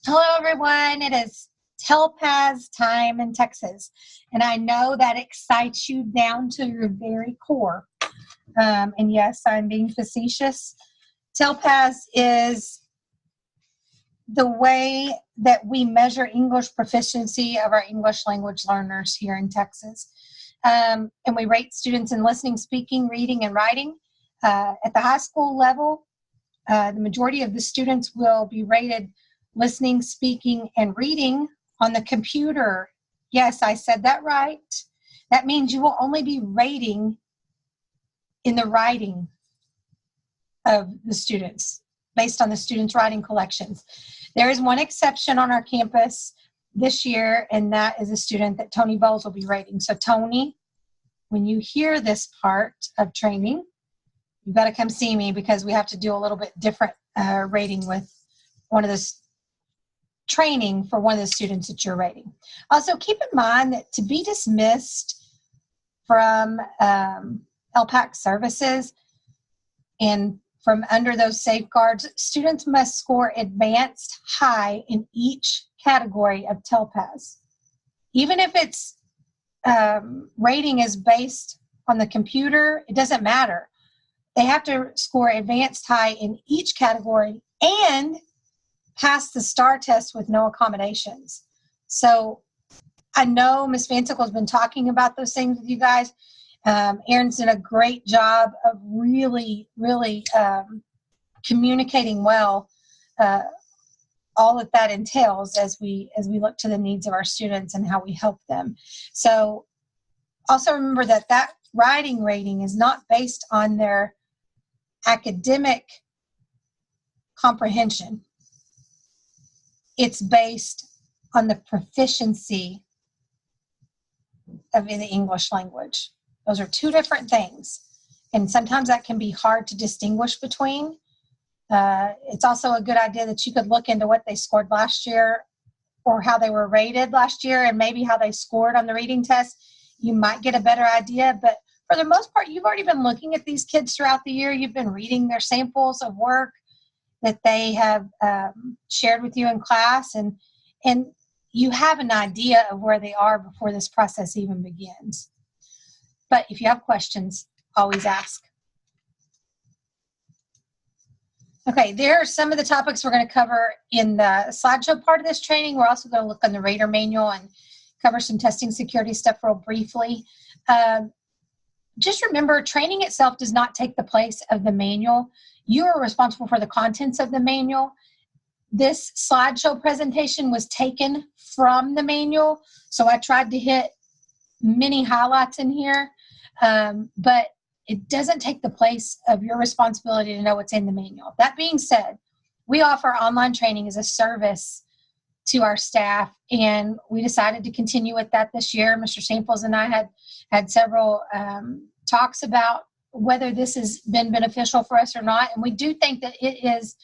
Hello, everyone. It is TELPAS time in Texas, and I know that excites you down to your very core. And yes, I'm being facetious. TELPAS is the way that we measure English proficiency of our English language learners here in Texas. And we rate students in listening, speaking, reading, and writing. At the high school level, the majority of the students will be rated listening, speaking, and reading on the computer. Yes, I said that right. That means you will only be rating in the writing of the students based on the students' writing collections. There is one exception on our campus this year, and that is a student that Tony Bowles will be rating. So Tony, when you hear this part of training, you've got to come see me because we have to do a little bit different rating with one of the training for one of the students that you're rating. Also, keep in mind that to be dismissed from LPAC services and from under those safeguards, students must score advanced high in each category of TELPAS. Even if its rating is based on the computer, it doesn't matter. They have to score advanced high in each category and pass the STAR test with no accommodations. So I know Ms. Van Sickle has been talking about those things with you guys. Erin's done a great job of really communicating well all that entails as we look to the needs of our students and how we help them. So also remember that writing rating is not based on their academic comprehension. It's based on the proficiency of the English language. Those are two different things. And sometimes that can be hard to distinguish between. It's also a good idea that you could look into what they scored last year or how they were rated last year and maybe how they scored on the reading test. You might get a better idea. But for the most part, you've already been looking at these kids throughout the year. You've been reading their samples of work that they have shared with you in class, and you have an idea of where they are before this process even begins. But if you have questions, always ask. Okay, there are some of the topics we're going to cover in the slideshow part of this training. We're also going to look on the Rater manual and cover some testing security stuff real briefly. Just remember, training itself does not take the place of the manual. You are responsible for the contents of the manual. This slideshow presentation was taken from the manual, so I tried to hit many highlights in here, but it doesn't take the place of your responsibility to know what's in the manual. That being said, we offer online training as a service to our staff, and we decided to continue with that this year. Mr. Samples and I had several talks about whether this has been beneficial for us or not, and we do think that it is.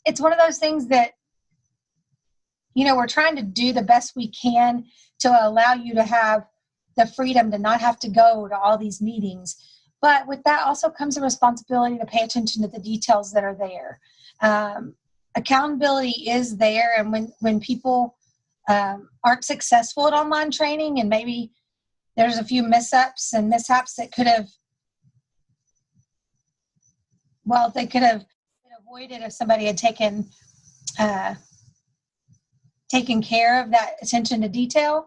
It's one of those things that, we're trying to do the best we can to allow you to have the freedom to not have to go to all these meetings. But with that also comes a responsibility to pay attention to the details that are there. Accountability is there, and when people aren't successful at online training, and maybe there's a few mishaps that could have, they could have been avoided if somebody had taken care of that attention to detail.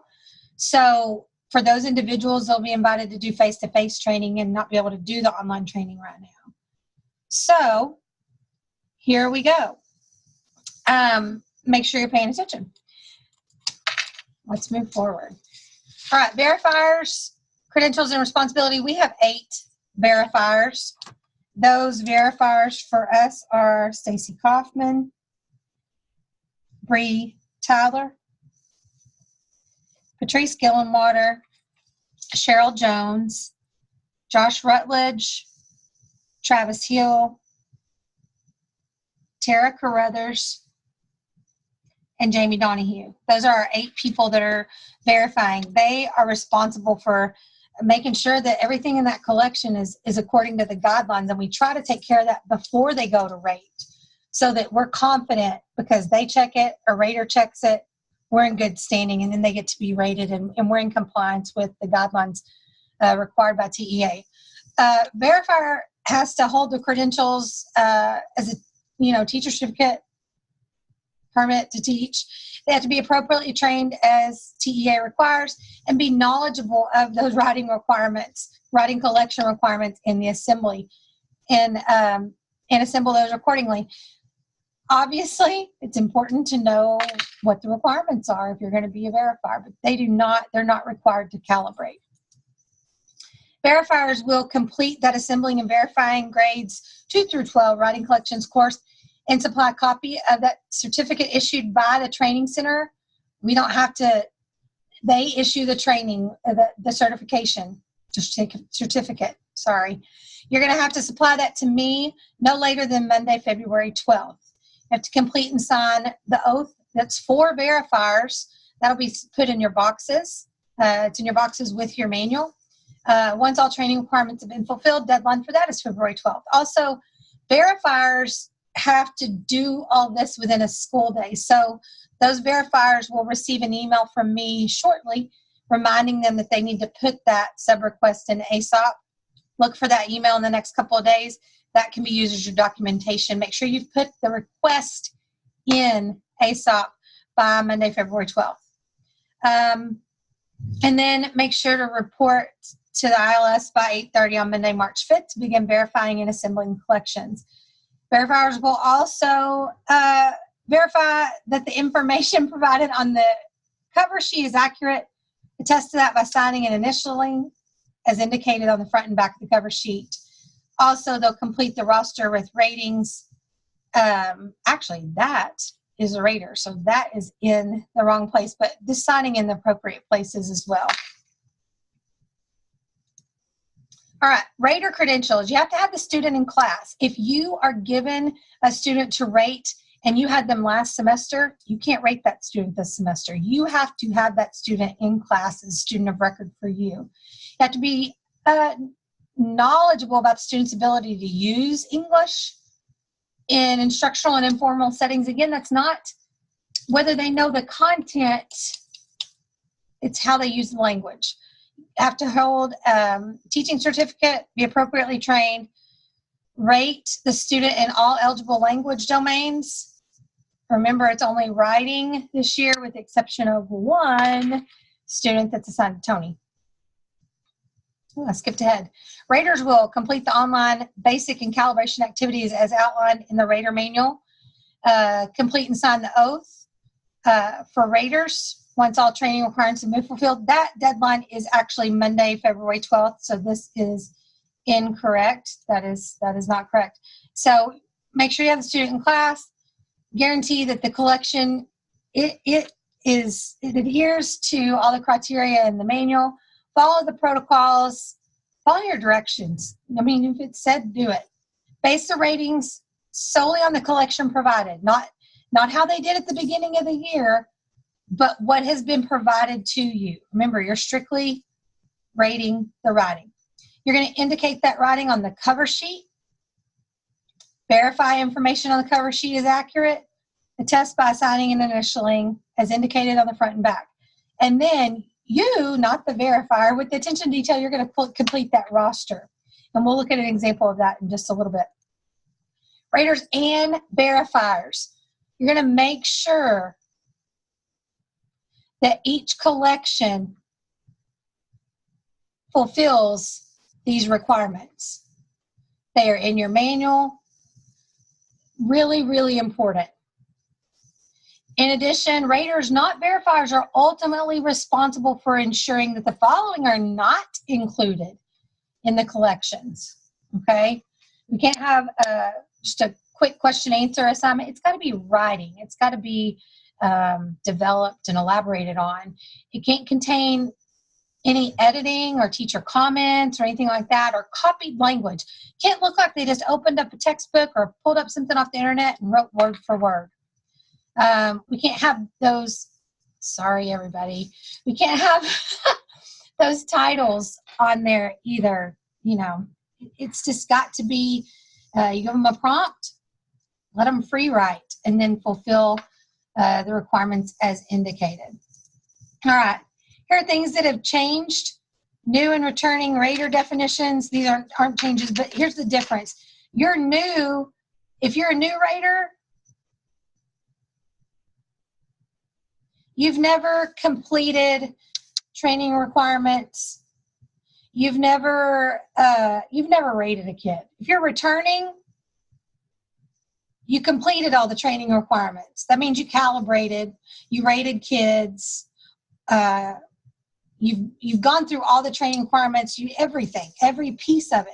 So for those individuals, they'll be invited to do face-to-face training and not be able to do the online training right now. So here we go. Make sure you're paying attention. Let's move forward. All right, verifiers, credentials, and responsibility. We have 8 verifiers. Those verifiers for us are Stacy Kaufman, Bree Tyler, Patrice Gillenwater, Cheryl Jones, Josh Rutledge, Travis Hill, Tara Carruthers, and Jamie Donahue. Those are our 8 people that are verifying. They are responsible for making sure that everything in that collection is according to the guidelines, and we try to take care of that before they go to rate. so that we're confident because they check it, a rater checks it, we're in good standing, and then they get to be rated, and we're in compliance with the guidelines required by TEA. Verifier has to hold the credentials as a teacher certificate, permit to teach. They have to be appropriately trained as TEA requires, and be knowledgeable of those writing requirements, writing collection requirements in the assembly, and assemble those accordingly. Obviously, it's important to know what the requirements are if you're going to be a verifier, but they're not required to calibrate. Verifiers will complete that assembling and verifying grades 2 through 12 writing collections course and supply a copy of that certificate issued by the training center. We don't have to, they issue the training, the certification, certificate, sorry. You're going to have to supply that to me no later than Monday, February 12th. You have to complete and sign the oath that's for verifiers. That'll be put in your boxes. It's in your boxes with your manual. Once all training requirements have been fulfilled, deadline for that is February 12th. Also, verifiers have to do all this within a school day. So those verifiers will receive an email from me shortly reminding them that they need to put that sub-request in ASOP. Look for that email in the next couple of days. That can be used as your documentation. Make sure you've put the request in ASOP by Monday, February 12th. And then make sure to report to the ILS by 8:30 on Monday, March 5th to begin verifying and assembling collections. Verifiers will also verify that the information provided on the cover sheet is accurate. Attest to that by signing and initialing as indicated on the front and back of the cover sheet. Also, they'll complete the roster with ratings. Actually, that is a rater, so that is in the wrong place, but just signing in the appropriate places as well. All right, rater credentials. You have to have the student in class. If you are given a student to rate and you had them last semester, you can't rate that student this semester. You have to have that student in class as a student of record for you. You have to be knowledgeable about the student's ability to use English in instructional and informal settings. Again, that's not whether they know the content, it's how they use the language. Have to hold teaching certificate, be appropriately trained, rate the student in all eligible language domains. Remember, it's only writing this year with the exception of one student that's assigned to Tony. Oh, I skipped ahead. Raters will complete the online basic and calibration activities as outlined in the rater manual. Complete and sign the oath for raters. Once all training requirements have been fulfilled, that deadline is actually Monday, February 12th. So this is incorrect. That is not correct. So make sure you have the student in class. Guarantee that the collection it adheres to all the criteria in the manual. Follow the protocols. Follow your directions. I mean, if it said, do it. Base the ratings solely on the collection provided, not how they did at the beginning of the year, but what has been provided to you. Remember, you're strictly rating the writing. You're going to indicate that writing on the cover sheet. Verify information on the cover sheet is accurate. Attest by signing and initialing as indicated on the front and back. And then you, not the verifier, with the attention to detail, you're going to complete that roster. And we'll look at an example of that in just a little bit. Raters and verifiers. You're going to make sure that each collection fulfills these requirements. They are in your manual. Really, really important. In addition, raters, not verifiers, are ultimately responsible for ensuring that the following are not included in the collections. Okay? We can't have just a quick question-answer assignment. It's got to be writing. It's got to be developed and elaborated on. It can't contain any editing or teacher comments or anything like that, or copied language. Can't look like they just opened up a textbook or pulled up something off the internet and wrote word for word. We can't have those, sorry everybody, we can't have those titles on there either. You know, it's just got to be, you give them a prompt, Let them free write and then fulfill the requirements as indicated. All right. Here are things that have changed. New and returning rater definitions. These aren't changes, but here's the difference. You're new. If you're a new rater, you've never completed training requirements. You've never rated a kid. If you're returning, you completed all the training requirements. That means you calibrated, you rated kids, you've gone through all the training requirements, everything, every piece of it.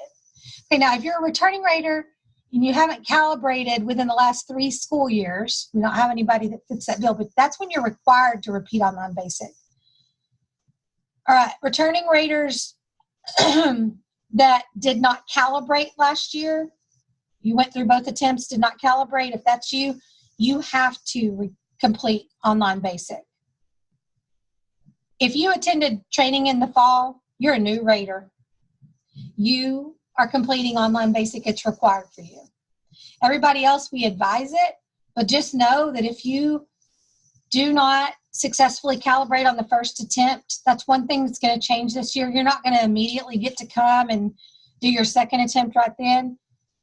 Okay, now if you're a returning rater and you haven't calibrated within the last 3 school years, we don't have anybody that fits that bill, but that's when you're required to repeat online basic. All right, returning raters that did not calibrate last year, you went through both attempts, did not calibrate. If that's you, you have to complete online basic. If you attended training in the fall, you're a new rater. You are completing online basic. It's required for you. Everybody else, we advise it, but just know that if you do not successfully calibrate on the first attempt, that's one thing that's going to change this year. You're not going to immediately get to come and do your second attempt right then.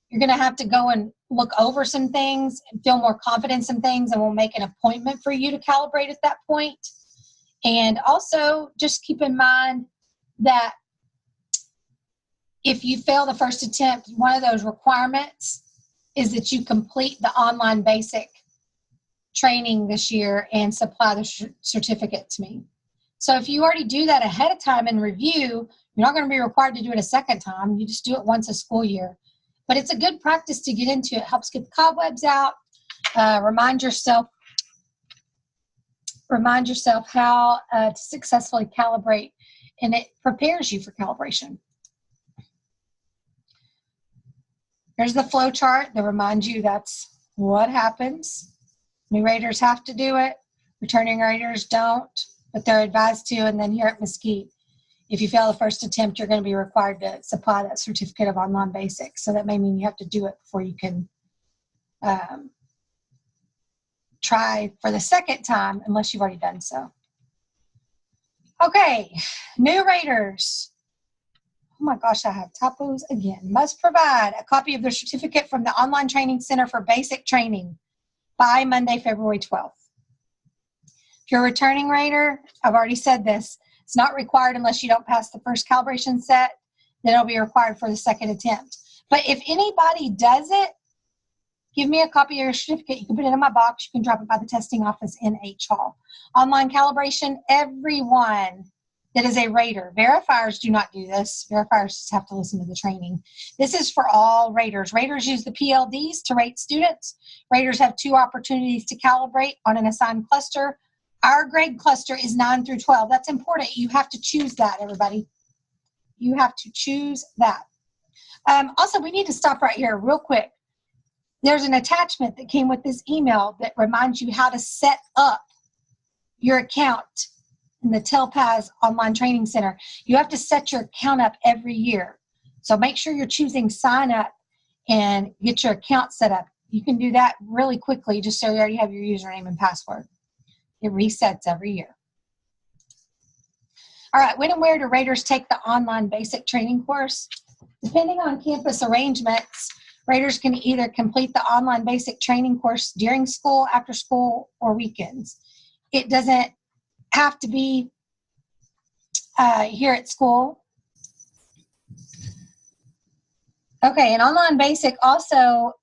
You're going to have to go and look over some things and feel more confident in some things, and we'll make an appointment for you to calibrate at that point. And also just keep in mind that if you fail the first attempt, one of those requirements is that you complete the online basic training this year and supply the certificate to me. So if you already do that ahead of time and review, you're not going to be required to do it a second time. You just do it once a school year. But it's a good practice to get into. It helps get the cobwebs out. Remind yourself how to successfully calibrate, and it prepares you for calibration. Here's the flow chart that reminds you that's what happens. New raters have to do it. Returning raters don't, but they're advised to. And then here at Mesquite, if you fail the first attempt, you're going to be required to supply that certificate of online basics. So that may mean you have to do it before you can try for the second time, unless you've already done so. Okay, new raters. Oh my gosh, I have typos again. Must provide a copy of their certificate from the Online Training Center for basic training by Monday, February 12th. If you're a returning rater, I've already said this, it's not required unless you don't pass the first calibration set, then it'll be required for the second attempt. But if anybody does it, give me a copy of your certificate. You can put it in my box. You can drop it by the testing office in H Hall. Online calibration, everyone that is a rater. Verifiers do not do this. Verifiers just have to listen to the training. This is for all raters. Raters use the PLDs to rate students. Raters have 2 opportunities to calibrate on an assigned cluster. Our grade cluster is 9 through 12. That's important. You have to choose that, everybody. You have to choose that. Also, we need to stop right here real quick. There's an attachment that came with this email that reminds you how to set up your account in the TELPAS Online Training Center. You have to set your account up every year. So make sure you're choosing sign up and get your account set up. You can do that really quickly just so you already have your username and password. It resets every year. All right, when and where do raters take the online basic training course? Depending on campus arrangements, raters can either complete the online basic training course during school, after school, or weekends. It doesn't have to be here at school. Okay, and online basic also,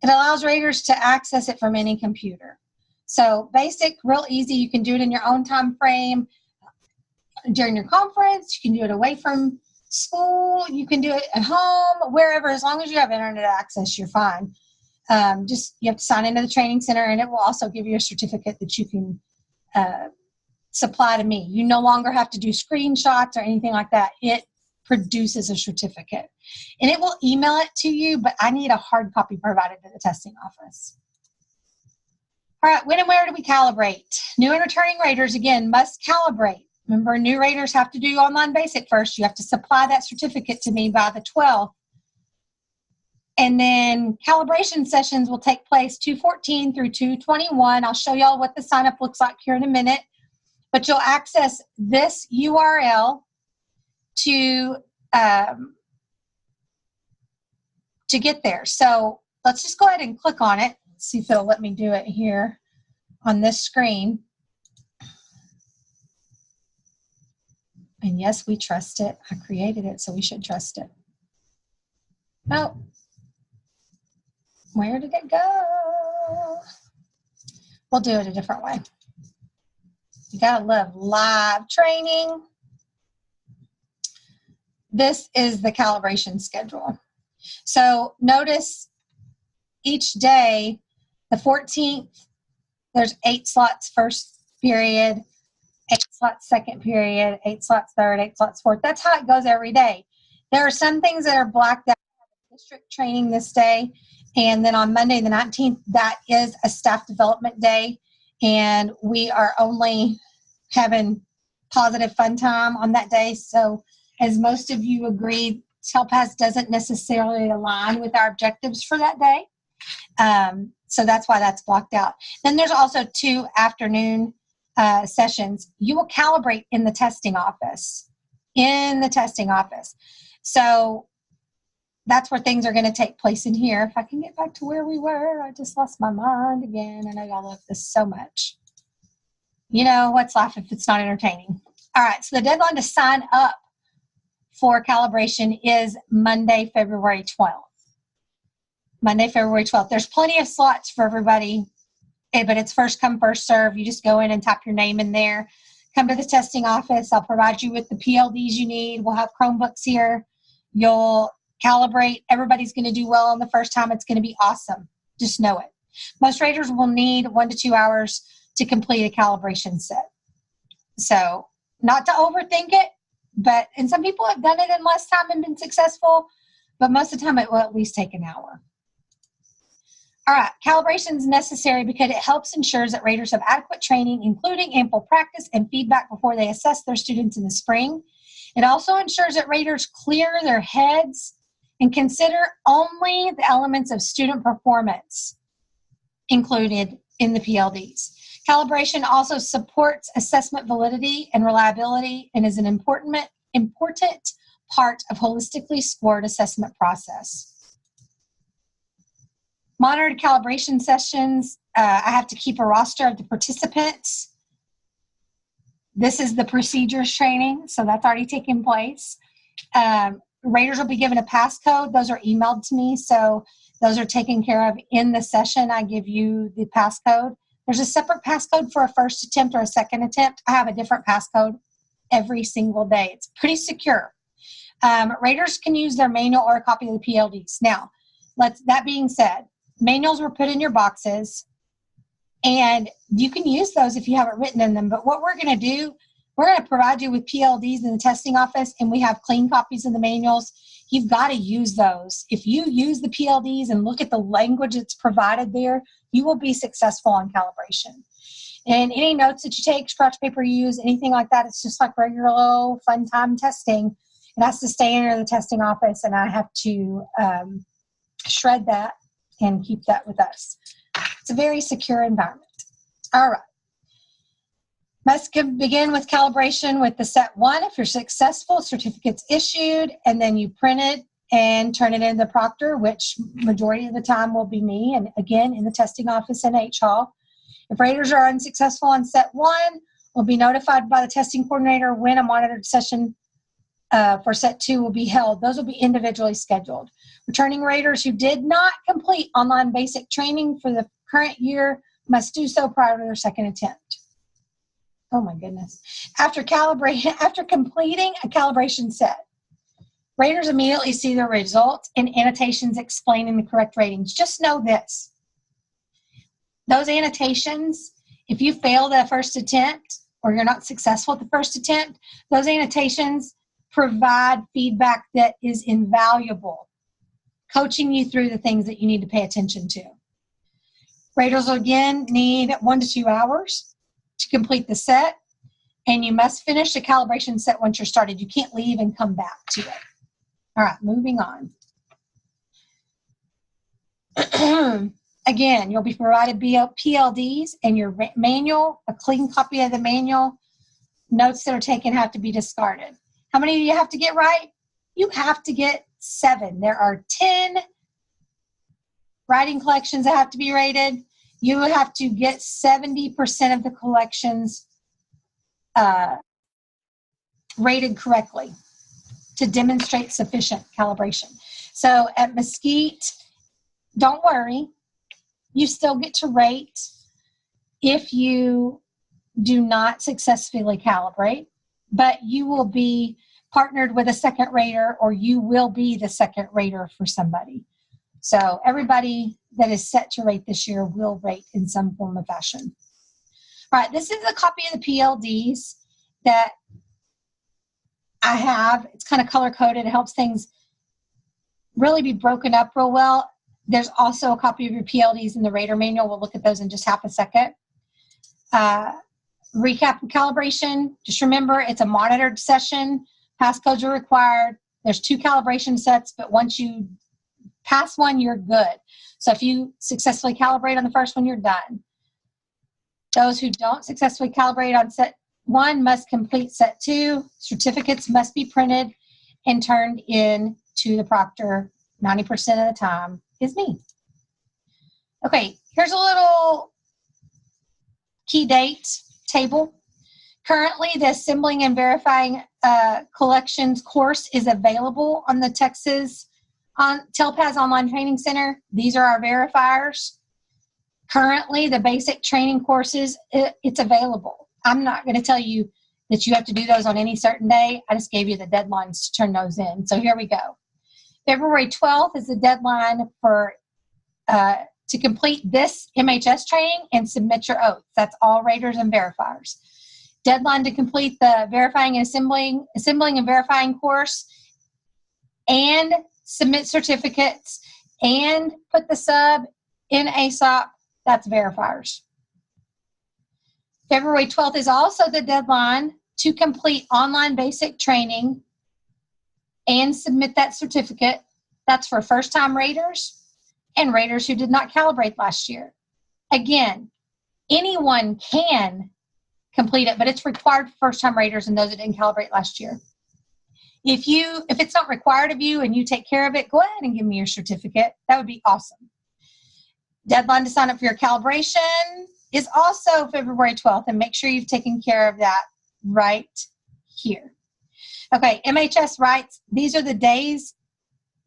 it allows raters to access it from any computer. So basic, real easy. You can do it in your own time frame during your conference. You can do it away from school. You can do it at home, wherever. As long as you have internet access, you're fine. Just you have to sign into the training center, and it will also give you a certificate that you can supply to me. You no longer have to do screenshots or anything like that. It produces a certificate, and it will email it to you, but I need a hard copy provided to the testing office. All right, when and where do we calibrate? New and returning raters, again, must calibrate. Remember, new raters have to do online basic first. You have to supply that certificate to me by the 12th. And then calibration sessions will take place 2/14 through 2/21. I'll show y'all what the sign up looks like here in a minute. But you'll access this URL to get there. So let's just go ahead and click on it. Let's see if it'll let me do it here on this screen. And yes, we trust it. I created it, so we should trust it. Oh, where did it go? We'll do it a different way. You gotta love live training. This is the calibration schedule. So notice each day, the 14th, there's 8 slots first period, 8 slots second period, 8 slots third, 8 slots fourth. That's how it goes every day. There are some things that are blacked out. District training this day, and then on Monday the 19th, that is a staff development day, and we are only having positive fun time on that day. So as most of you agreed, TELPAS doesn't necessarily align with our objectives for that day. So that's why that's blocked out. Then there's also 2 afternoon sessions. You will calibrate in the testing office. So that's where things are going to take place in here. If I can get back to where we were, I just lost my mind again. I know y'all love this so much. You know, what's life if it's not entertaining? All right, so the deadline to sign up for calibration is Monday, February 12th. Monday, February 12th. There's plenty of slots for everybody, but it's first come, first serve. You just go in and type your name in there. Come to the testing office. I'll provide you with the PLDs you need. We'll have Chromebooks here. You'll calibrate. Everybody's going to do well on the first time. It's going to be awesome. Just know it. Most raters will need 1 to 2 hours to complete a calibration set. So not to overthink it, and some people have done it in less time and been successful, but most of the time it will at least take an hour. All right, calibration is necessary because it helps ensures that raters have adequate training, including ample practice and feedback before they assess their students in the spring. It also ensures that raters clear their heads and consider only the elements of student performance included in the PLDs. Calibration also supports assessment validity and reliability and is an important part of holistically scored assessment process. Monitored calibration sessions, I have to keep a roster of the participants. This is the procedures training, so that's already taken place. Raters will be given a passcode. Those are emailed to me, so those are taken care of in the session. I give you the passcode. There's a separate passcode for a first attempt or a second attempt. I have a different passcode every single day. It's pretty secure. Raters can use their manual or a copy of the PLDs. Now, that being said, manuals were put in your boxes, and you can use those if you haven't written in them. But what we're going to do, we're going to provide you with PLDs in the testing office, and we have clean copies of the manuals. You've got to use those. If you use the PLDs and look at the language that's provided there, you will be successful on calibration. And any notes that you take, scratch paper you use, anything like that, it's just like regular old fun time testing. It has to stay in the testing office, and I have to shred that and keep that with us. It's a very secure environment. All right. Must begin with calibration with the set 1. If you're successful, certificate's issued, and then you print it and turn it in the proctor, which majority of the time will be me, and again, in the testing office in H Hall. If raters are unsuccessful on set 1, we'll be notified by the testing coordinator when a monitored session for set 2 will be held. Those will be individually scheduled. Returning raters who did not complete online basic training for the current year must do so prior to their second attempt. Oh my goodness. After completing a calibration set, raters immediately see their results and annotations explaining the correct ratings. Just know this. Those annotations, if you fail the first attempt or you're not successful at the first attempt, those annotations provide feedback that is invaluable, coaching you through the things that you need to pay attention to. Raters will again need 1 to 2 hours to complete the set, and you must finish the calibration set once you're started. You can't leave and come back to it. All right, moving on. Again, you'll be provided PLDs and your manual, a clean copy of the manual. Notes that are taken have to be discarded. How many do you have to get right? You have to get 7. There are 10 writing collections that have to be rated. You have to get 70% of the collections rated correctly to demonstrate sufficient calibration. So at Mesquite, don't worry. You still get to rate if you do not successfully calibrate, but you will be partnered with a second rater, or you will be the second rater for somebody. So everybody that is set to rate this year will rate in some form or fashion. All right, this is a copy of the PLDs that I have. It's kind of color-coded. It helps things really be broken up real well. There's also a copy of your PLDs in the rater manual. We'll look at those in just half a second. Recap and calibration. Just remember, it's a monitored session. Passcodes are required. There's 2 calibration sets, but once you pass one, you're good. So if you successfully calibrate on the first one, you're done. Those who don't successfully calibrate on set 1 must complete set 2. Certificates must be printed and turned in to the proctor 90% of the time. Is me. Okay, here's a little key date table. Currently, the Assembling and Verifying Collections course is available on the TELPAS Online Training Center. These are our verifiers. Currently, the basic training courses, it's available. I'm not going to tell you that you have to do those on any certain day. I just gave you the deadlines to turn those in. So here we go. February 12th is the deadline for to complete this MHS training and submit your oath. That's all raters and verifiers. Deadline to complete the Verifying and Assembling and Verifying course and submit certificates and put the sub in ASOP. That's verifiers. February 12th is also the deadline to complete online basic training and submit that certificate. That's for first-time raters and raters who did not calibrate last year. Again, anyone can complete it, but it's required for first-time raters and those that didn't calibrate last year. If it's not required of you and you take care of it, go ahead and give me your certificate. That would be awesome. Deadline to sign up for your calibration is also February 12th, and make sure you've taken care of that right here. Okay, MHS writes, these are the days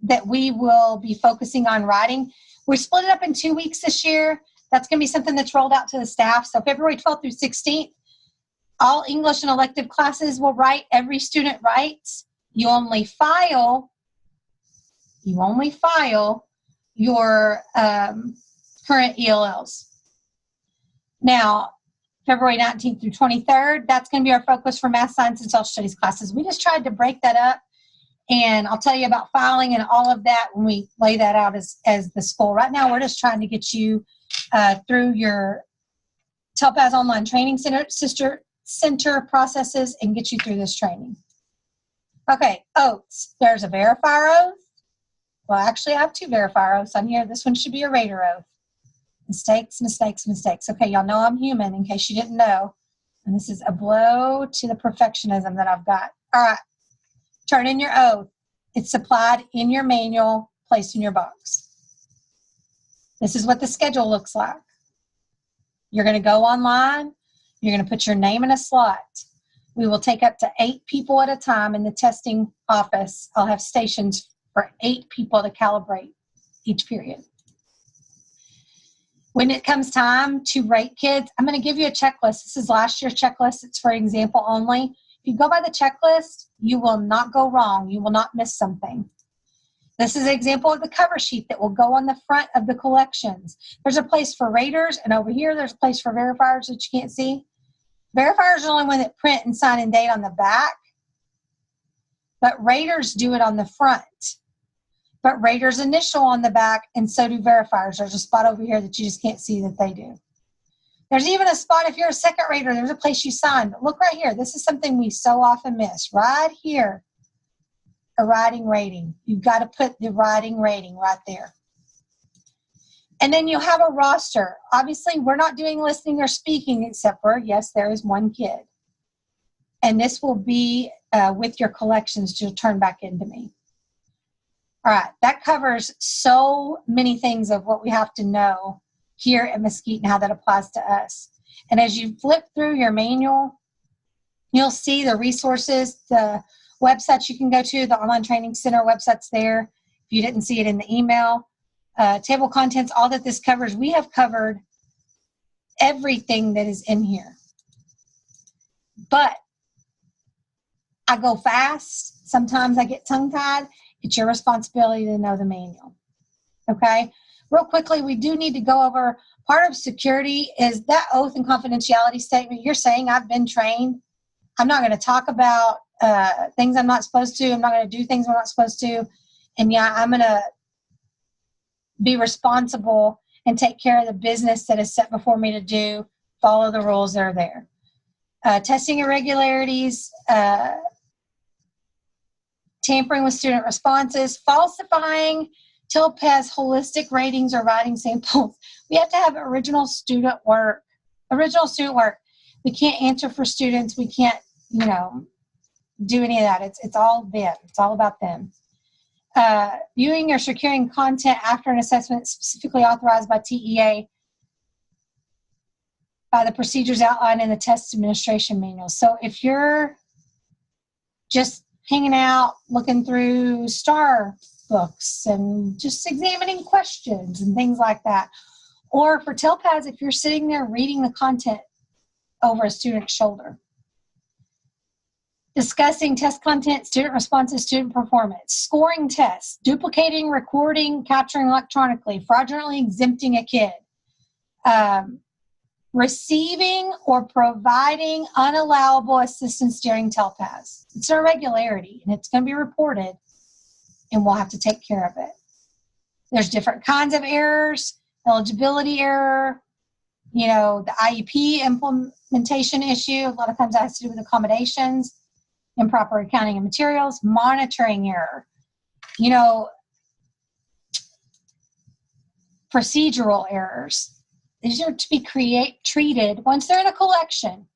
that we will be focusing on writing. We're split it up in 2 weeks this year. That's going to be something that's rolled out to the staff. So February 12th through 16th, all English and elective classes will write. Every student writes. You only file your current ELLs. Now, February 19th through 23rd, that's going to be our focus for math, science, and social studies classes. We just tried to break that up, and I'll tell you about filing and all of that when we lay that out as the school. Right now, we're just trying to get you through your TELPAS Online Training Center processes and get you through this training. Okay, oaths. There's a verifier oath. Well, actually, I have 2 verifier oaths on here. This one should be a rater oath. Mistakes, mistakes, mistakes. Okay, y'all know I'm human, in case you didn't know. And this is a blow to the perfectionism that I've got. All right, turn in your oath. It's supplied in your manual, placed in your box. This is what the schedule looks like. You're going to go online. You're going to put your name in a slot. We will take up to 8 people at a time in the testing office. I'll have stations for 8 people to calibrate each period. When it comes time to rate kids, I'm going to give you a checklist. This is last year's checklist. It's for example only. If you go by the checklist, you will not go wrong. You will not miss something. This is an example of the cover sheet that will go on the front of the collections. There's a place for raters, and over here there's a place for verifiers that you can't see. Verifiers are the only one that print and sign and date on the back, but raters do it on the front. But raters initial on the back, and so do verifiers. There's a spot over here that you just can't see that they do. There's even a spot if you're a second rater, there's a place you sign. But look right here. This is something we so often miss. Right here, a writing rating. You've got to put the writing rating right there. And then you'll have a roster. Obviously, we're not doing listening or speaking except for, yes, there is one kid. And this will be with your collections to turn back into me. All right, that covers so many things of what we have to know here at Mesquite and how that applies to us. And as you flip through your manual, you'll see the resources, the websites you can go to, the Online Training Center website's there. If you didn't see it in the email, table contents, all that this covers, we have covered everything that is in here. But I go fast. Sometimes I get tongue-tied. It's your responsibility to know the manual. Okay? Real quickly, we do need to go over part of security is that oath and confidentiality statement. You're saying I've been trained. I'm not going to talk about things I'm not supposed to. I'm not going to do things I'm not supposed to. And yeah, I'm going to be responsible and take care of the business that is set before me to do, follow the rules that are there. Testing irregularities, tampering with student responses, falsifying TELPAS holistic ratings or writing samples. We have to have original student work. Original student work. We can't answer for students. We can't, do any of that. It's all them. It's all about them. Viewing or securing content after an assessment specifically authorized by TEA by the procedures outlined in the test administration manual. So if you're just hanging out, looking through STAR books and just examining questions and things like that, or for TELPAS, if you're sitting there reading the content over a student's shoulder. Discussing test content, student responses, student performance, scoring tests, duplicating, recording, capturing electronically, fraudulently exempting a kid, receiving or providing unallowable assistance during TELPAS. It's an irregularity, and it's going to be reported, and we'll have to take care of it. There's different kinds of errors, eligibility error, the IEP implementation issue. A lot of times that has to do with accommodations, improper accounting of materials, monitoring error, procedural errors. These are to be treated once they're in a collection.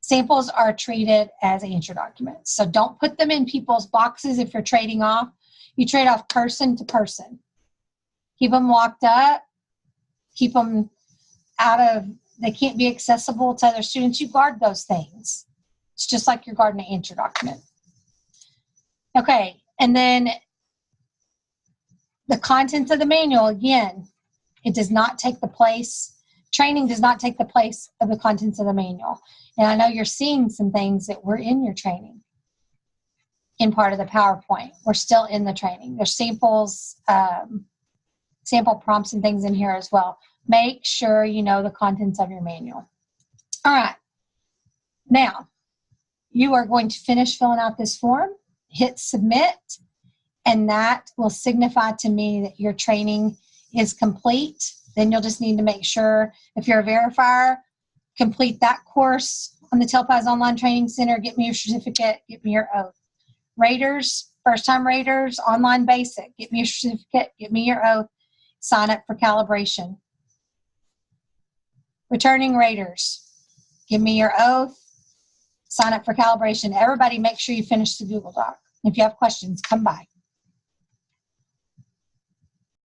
Samples are treated as answer documents. So don't put them in people's boxes if you're trading off. You trade off person to person. Keep them locked up. Keep them they can't be accessible to other students. You guard those things. It's just like you're guarding an answer document. Okay, and then the contents of the manual, again, it does not take the place, training does not take the place of the contents of the manual. And I know you're seeing some things that were in your training in part of the PowerPoint. We're still in the training. There's samples, sample prompts and things in here as well. Make sure you know the contents of your manual. All right. Now, you are going to finish filling out this form, hit submit, and that will signify to me that your training is complete. Then you'll just need to make sure, if you're a verifier, complete that course on the TELPAS Online Training Center, get me your certificate, get me your oath. Raters, first-time raters, online basic, get me your certificate, get me your oath, sign up for calibration. Returning raters, give me your oath, sign up for calibration. Everybody make sure you finish the Google Doc. If you have questions, come by.